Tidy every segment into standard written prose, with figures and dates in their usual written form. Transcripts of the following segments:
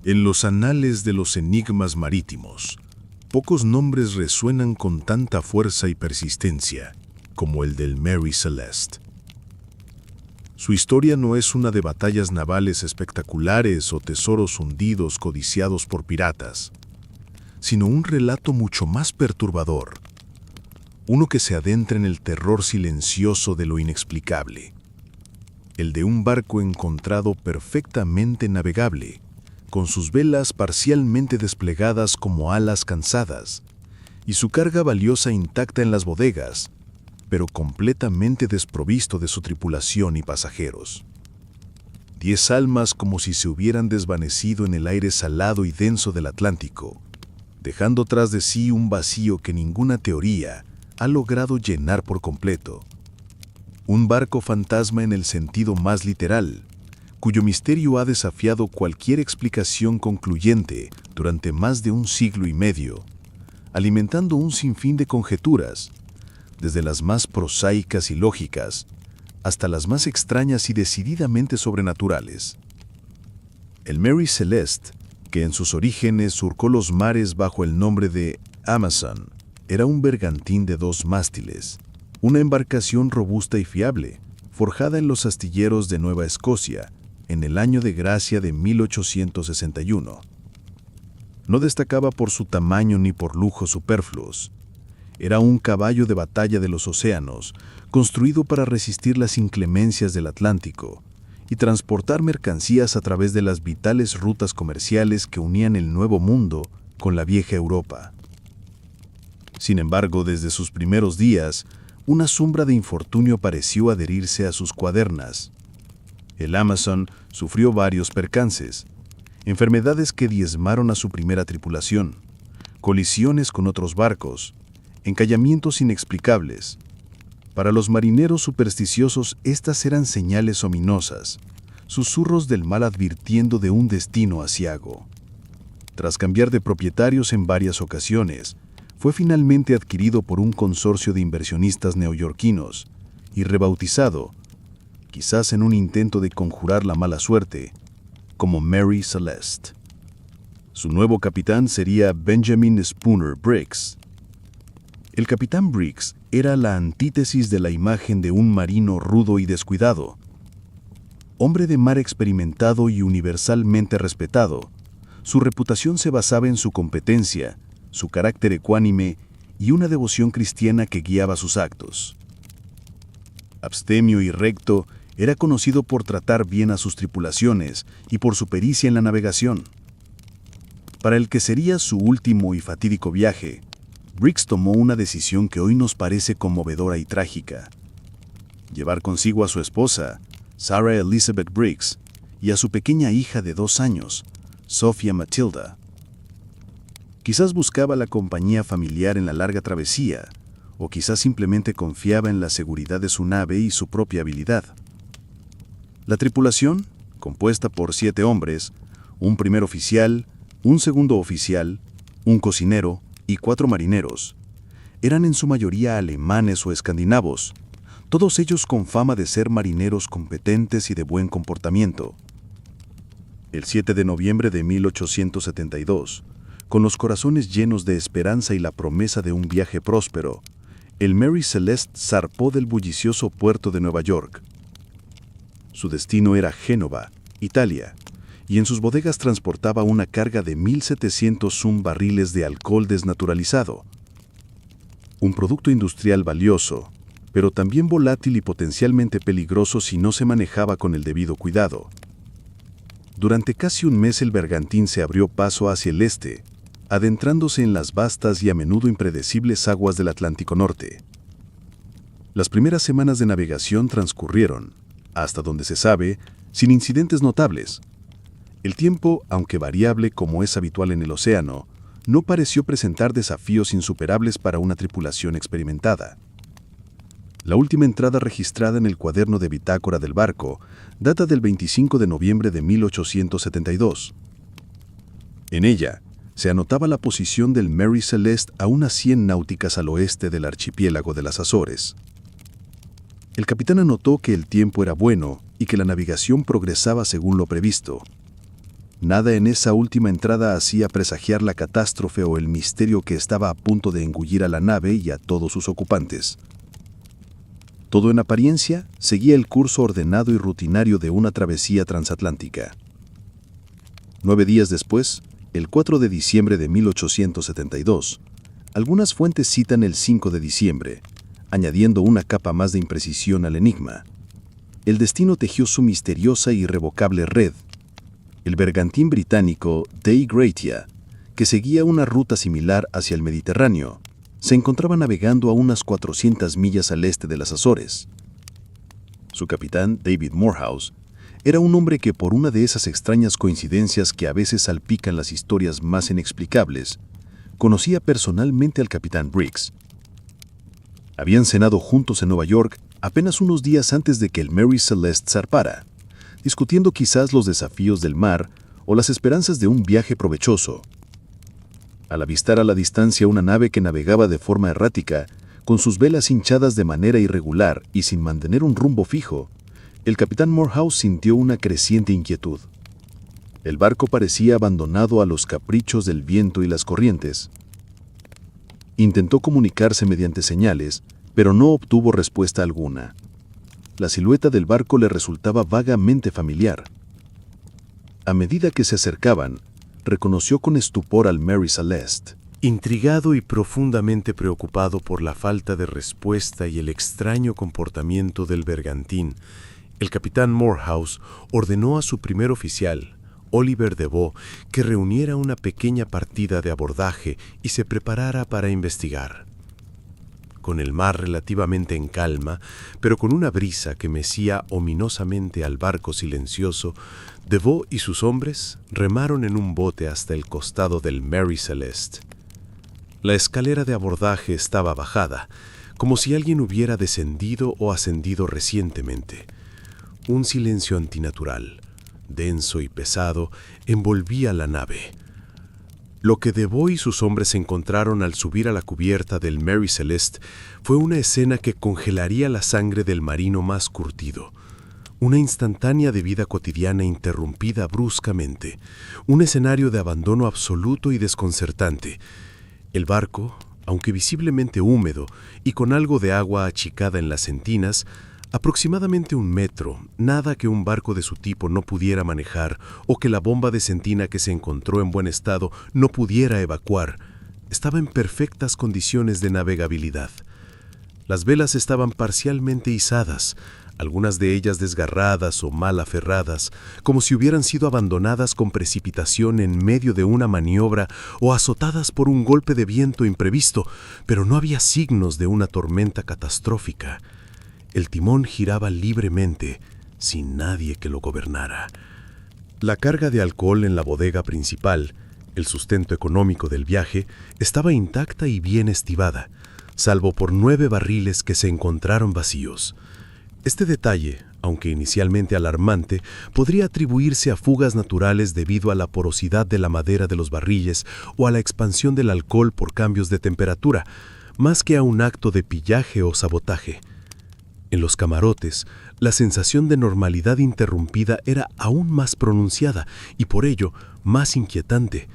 En los anales de los enigmas marítimos, pocos nombres resuenan con tanta fuerza y persistencia como el del Mary Celeste. Su historia no es una de batallas navales espectaculares o tesoros hundidos codiciados por piratas, sino un relato mucho más perturbador, uno que se adentra en el terror silencioso de lo inexplicable, el de un barco encontrado perfectamente navegable, con sus velas parcialmente desplegadas como alas cansadas, y su carga valiosa intacta en las bodegas, pero completamente desprovisto de su tripulación y pasajeros. 10 almas como si se hubieran desvanecido en el aire salado y denso del Atlántico, dejando tras de sí un vacío que ninguna teoría ha logrado llenar por completo. Un barco fantasma en el sentido más literal, cuyo misterio ha desafiado cualquier explicación concluyente durante más de un siglo y medio, alimentando un sinfín de conjeturas, desde las más prosaicas y lógicas hasta las más extrañas y decididamente sobrenaturales. El Mary Celeste, que en sus orígenes surcó los mares bajo el nombre de Amazon, era un bergantín de 2 mástiles, una embarcación robusta y fiable, forjada en los astilleros de Nueva Escocia en el año de gracia de 1861. No destacaba por su tamaño ni por lujos superfluos. Era un caballo de batalla de los océanos, construido para resistir las inclemencias del Atlántico y transportar mercancías a través de las vitales rutas comerciales que unían el Nuevo Mundo con la vieja Europa. Sin embargo, desde sus primeros días, una sombra de infortunio pareció adherirse a sus cuadernas. El Amazon sufrió varios percances, enfermedades que diezmaron a su primera tripulación, colisiones con otros barcos, encallamientos inexplicables. Para los marineros supersticiosos estas eran señales ominosas, susurros del mal advirtiendo de un destino aciago. Tras cambiar de propietarios en varias ocasiones, fue finalmente adquirido por un consorcio de inversionistas neoyorquinos y rebautizado, quizás en un intento de conjurar la mala suerte, como Mary Celeste. Su nuevo capitán sería Benjamin Spooner Briggs. El capitán Briggs era la antítesis de la imagen de un marino rudo y descuidado. Hombre de mar experimentado y universalmente respetado, su reputación se basaba en su competencia, su carácter ecuánime y una devoción cristiana que guiaba sus actos. Abstemio y recto, era conocido por tratar bien a sus tripulaciones y por su pericia en la navegación. Para el que sería su último y fatídico viaje, Briggs tomó una decisión que hoy nos parece conmovedora y trágica: llevar consigo a su esposa, Sarah Elizabeth Briggs, y a su pequeña hija de 2 años, Sophia Matilda. Quizás buscaba la compañía familiar en la larga travesía, o quizás simplemente confiaba en la seguridad de su nave y su propia habilidad. La tripulación, compuesta por 7 hombres, un primer oficial, un segundo oficial, un cocinero y 4 marineros, eran en su mayoría alemanes o escandinavos, todos ellos con fama de ser marineros competentes y de buen comportamiento. El 7 de noviembre de 1872, con los corazones llenos de esperanza y la promesa de un viaje próspero, el Mary Celeste zarpó del bullicioso puerto de Nueva York. Su destino era Génova, Italia, y en sus bodegas transportaba una carga de 1.700 barriles de alcohol desnaturalizado. Un producto industrial valioso, pero también volátil y potencialmente peligroso si no se manejaba con el debido cuidado. Durante casi un mes el bergantín se abrió paso hacia el este, adentrándose en las vastas y a menudo impredecibles aguas del Atlántico Norte. Las primeras semanas de navegación transcurrieron, hasta donde se sabe, sin incidentes notables. El tiempo, aunque variable como es habitual en el océano, no pareció presentar desafíos insuperables para una tripulación experimentada. La última entrada registrada en el cuaderno de bitácora del barco data del 25 de noviembre de 1872. En ella se anotaba la posición del Mary Celeste a unas 100 náuticas al oeste del archipiélago de las Azores. El capitán anotó que el tiempo era bueno y que la navegación progresaba según lo previsto. Nada en esa última entrada hacía presagiar la catástrofe o el misterio que estaba a punto de engullir a la nave y a todos sus ocupantes. Todo en apariencia seguía el curso ordenado y rutinario de una travesía transatlántica. 9 días después, el 4 de diciembre de 1872, algunas fuentes citan el 5 de diciembre, añadiendo una capa más de imprecisión al enigma. El destino tejió su misteriosa e irrevocable red. El bergantín británico Dei Gratia, que seguía una ruta similar hacia el Mediterráneo, se encontraba navegando a unas 400 millas al este de las Azores. Su capitán, David Morehouse, era un hombre que, por una de esas extrañas coincidencias que a veces salpican las historias más inexplicables, conocía personalmente al capitán Briggs. Habían cenado juntos en Nueva York apenas unos días antes de que el Mary Celeste zarpara, discutiendo quizás los desafíos del mar o las esperanzas de un viaje provechoso. Al avistar a la distancia una nave que navegaba de forma errática, con sus velas hinchadas de manera irregular y sin mantener un rumbo fijo, el capitán Morehouse sintió una creciente inquietud. El barco parecía abandonado a los caprichos del viento y las corrientes. Intentó comunicarse mediante señales, pero no obtuvo respuesta alguna. La silueta del barco le resultaba vagamente familiar. A medida que se acercaban, reconoció con estupor al Mary Celeste. Intrigado y profundamente preocupado por la falta de respuesta y el extraño comportamiento del bergantín, el capitán Morehouse ordenó a su primer oficial, Oliver Deveau, que reuniera una pequeña partida de abordaje y se preparara para investigar. Con el mar relativamente en calma, pero con una brisa que mecía ominosamente al barco silencioso, Deveau y sus hombres remaron en un bote hasta el costado del Mary Celeste. La escalera de abordaje estaba bajada, como si alguien hubiera descendido o ascendido recientemente. Un silencio antinatural, denso y pesado, envolvía la nave. Lo que Deveau y sus hombres encontraron al subir a la cubierta del Mary Celeste fue una escena que congelaría la sangre del marino más curtido. Una instantánea de vida cotidiana interrumpida bruscamente, un escenario de abandono absoluto y desconcertante. El barco, aunque visiblemente húmedo y con algo de agua achicada en las entinas, aproximadamente 1 metro, nada que un barco de su tipo no pudiera manejar o que la bomba de sentina que se encontró en buen estado no pudiera evacuar, estaba en perfectas condiciones de navegabilidad. Las velas estaban parcialmente izadas, algunas de ellas desgarradas o mal aferradas, como si hubieran sido abandonadas con precipitación en medio de una maniobra o azotadas por un golpe de viento imprevisto, pero no había signos de una tormenta catastrófica. El timón giraba libremente, sin nadie que lo gobernara. La carga de alcohol en la bodega principal, el sustento económico del viaje, estaba intacta y bien estibada, salvo por 9 barriles que se encontraron vacíos. Este detalle, aunque inicialmente alarmante, podría atribuirse a fugas naturales debido a la porosidad de la madera de los barriles o a la expansión del alcohol por cambios de temperatura, más que a un acto de pillaje o sabotaje. En los camarotes, la sensación de normalidad interrumpida era aún más pronunciada y por ello más inquietante.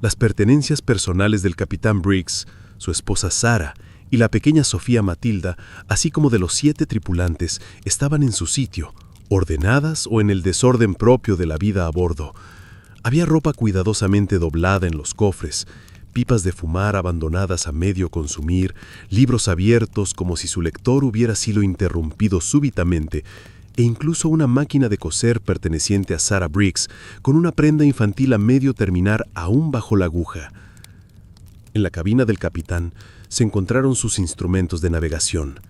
Las pertenencias personales del capitán Briggs, su esposa Sarah y la pequeña Sofía Matilda, así como de los 7 tripulantes, estaban en su sitio, ordenadas o en el desorden propio de la vida a bordo. Había ropa cuidadosamente doblada en los cofres, pipas de fumar abandonadas a medio consumir, libros abiertos como si su lector hubiera sido interrumpido súbitamente, e incluso una máquina de coser perteneciente a Sarah Briggs, con una prenda infantil a medio terminar aún bajo la aguja. En la cabina del capitán se encontraron sus instrumentos de navegación,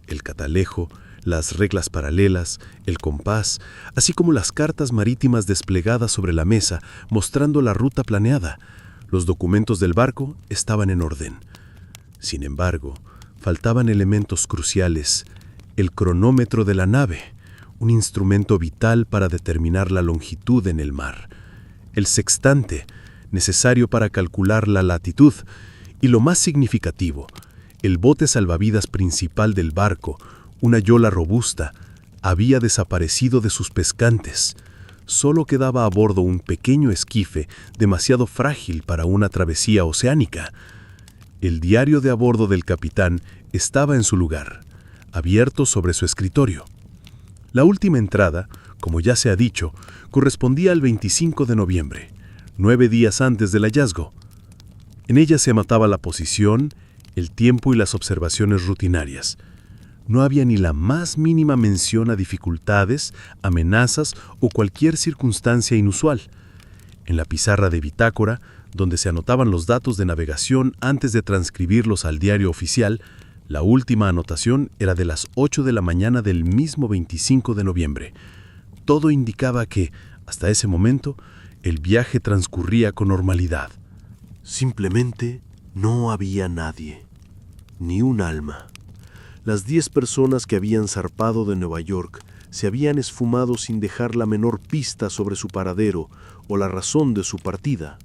el catalejo, las reglas paralelas, el compás, así como las cartas marítimas desplegadas sobre la mesa mostrando la ruta planeada. Los documentos del barco estaban en orden. Sin embargo, faltaban elementos cruciales: el cronómetro de la nave, un instrumento vital para determinar la longitud en el mar; el sextante, necesario para calcular la latitud; y lo más significativo, el bote salvavidas principal del barco, una yola robusta, había desaparecido de sus pescantes. Solo quedaba a bordo un pequeño esquife demasiado frágil para una travesía oceánica. El diario de a bordo del capitán estaba en su lugar, abierto sobre su escritorio. La última entrada, como ya se ha dicho, correspondía al 25 de noviembre, 9 días antes del hallazgo. En ella se anotaba la posición, el tiempo y las observaciones rutinarias. No había ni la más mínima mención a dificultades, amenazas o cualquier circunstancia inusual. En la pizarra de bitácora, donde se anotaban los datos de navegación antes de transcribirlos al diario oficial, la última anotación era de las 8 de la mañana del mismo 25 de noviembre. Todo indicaba que, hasta ese momento, el viaje transcurría con normalidad. Simplemente no había nadie, ni un alma. Las 10 personas que habían zarpado de Nueva York se habían esfumado sin dejar la menor pista sobre su paradero o la razón de su partida.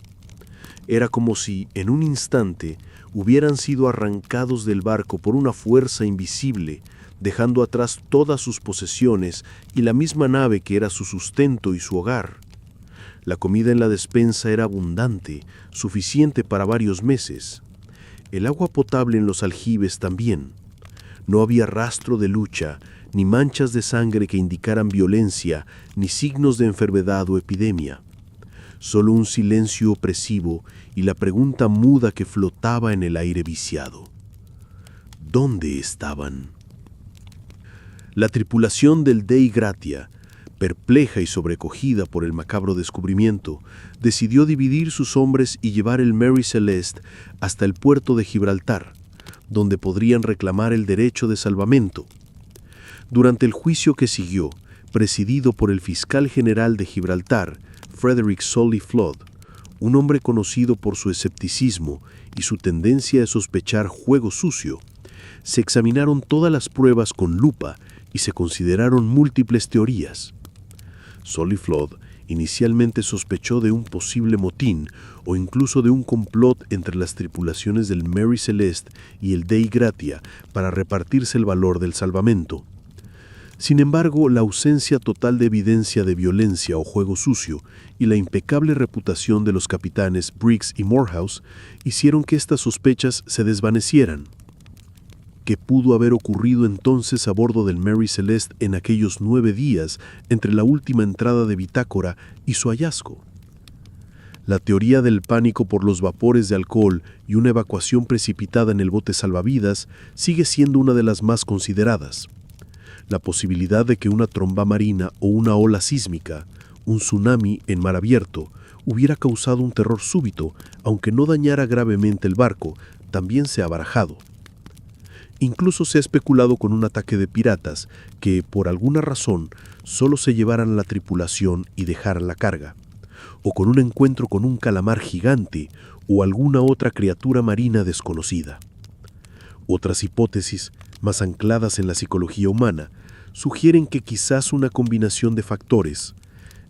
Era como si, en un instante, hubieran sido arrancados del barco por una fuerza invisible, dejando atrás todas sus posesiones y la misma nave que era su sustento y su hogar. La comida en la despensa era abundante, suficiente para varios meses. El agua potable en los aljibes también. No había rastro de lucha, ni manchas de sangre que indicaran violencia, ni signos de enfermedad o epidemia. Solo un silencio opresivo y la pregunta muda que flotaba en el aire viciado. ¿Dónde estaban? La tripulación del Dei Gratia, perpleja y sobrecogida por el macabro descubrimiento, decidió dividir sus hombres y llevar el Mary Celeste hasta el puerto de Gibraltar, donde podrían reclamar el derecho de salvamento. Durante el juicio que siguió, presidido por el fiscal general de Gibraltar, Frederick Solly Flood, un hombre conocido por su escepticismo y su tendencia a sospechar juego sucio, se examinaron todas las pruebas con lupa y se consideraron múltiples teorías. Solly Flood inicialmente sospechó de un posible motín o incluso de un complot entre las tripulaciones del Mary Celeste y el Dei Gratia para repartirse el valor del salvamento. Sin embargo, la ausencia total de evidencia de violencia o juego sucio y la impecable reputación de los capitanes Briggs y Morehouse hicieron que estas sospechas se desvanecieran. ¿Qué pudo haber ocurrido entonces a bordo del Mary Celeste en aquellos 9 días entre la última entrada de bitácora y su hallazgo? La teoría del pánico por los vapores de alcohol y una evacuación precipitada en el bote salvavidas sigue siendo una de las más consideradas. La posibilidad de que una tromba marina o una ola sísmica, un tsunami en mar abierto, hubiera causado un terror súbito, aunque no dañara gravemente el barco, también se ha barajado. Incluso se ha especulado con un ataque de piratas que, por alguna razón, solo se llevaran la tripulación y dejaran la carga, o con un encuentro con un calamar gigante o alguna otra criatura marina desconocida. Otras hipótesis, más ancladas en la psicología humana, sugieren que quizás una combinación de factores,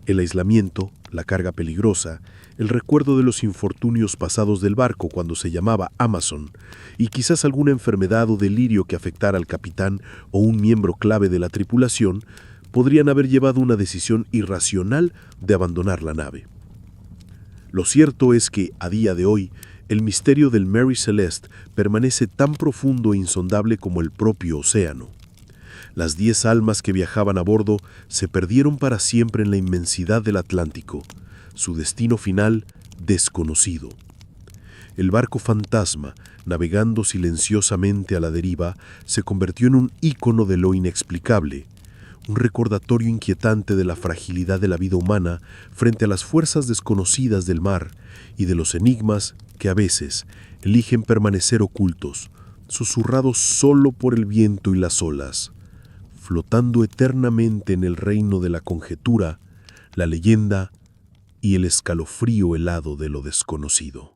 el aislamiento, la carga peligrosa, el recuerdo de los infortunios pasados del barco cuando se llamaba Amazon, y quizás alguna enfermedad o delirio que afectara al capitán o un miembro clave de la tripulación, podrían haber llevado una decisión irracional de abandonar la nave. Lo cierto es que, a día de hoy, el misterio del Mary Celeste permanece tan profundo e insondable como el propio océano. Las 10 almas que viajaban a bordo se perdieron para siempre en la inmensidad del Atlántico, su destino final desconocido. El barco fantasma, navegando silenciosamente a la deriva, se convirtió en un ícono de lo inexplicable, un recordatorio inquietante de la fragilidad de la vida humana frente a las fuerzas desconocidas del mar y de los enigmas que a veces eligen permanecer ocultos, susurrados solo por el viento y las olas, flotando eternamente en el reino de la conjetura, la leyenda y el escalofrío helado de lo desconocido.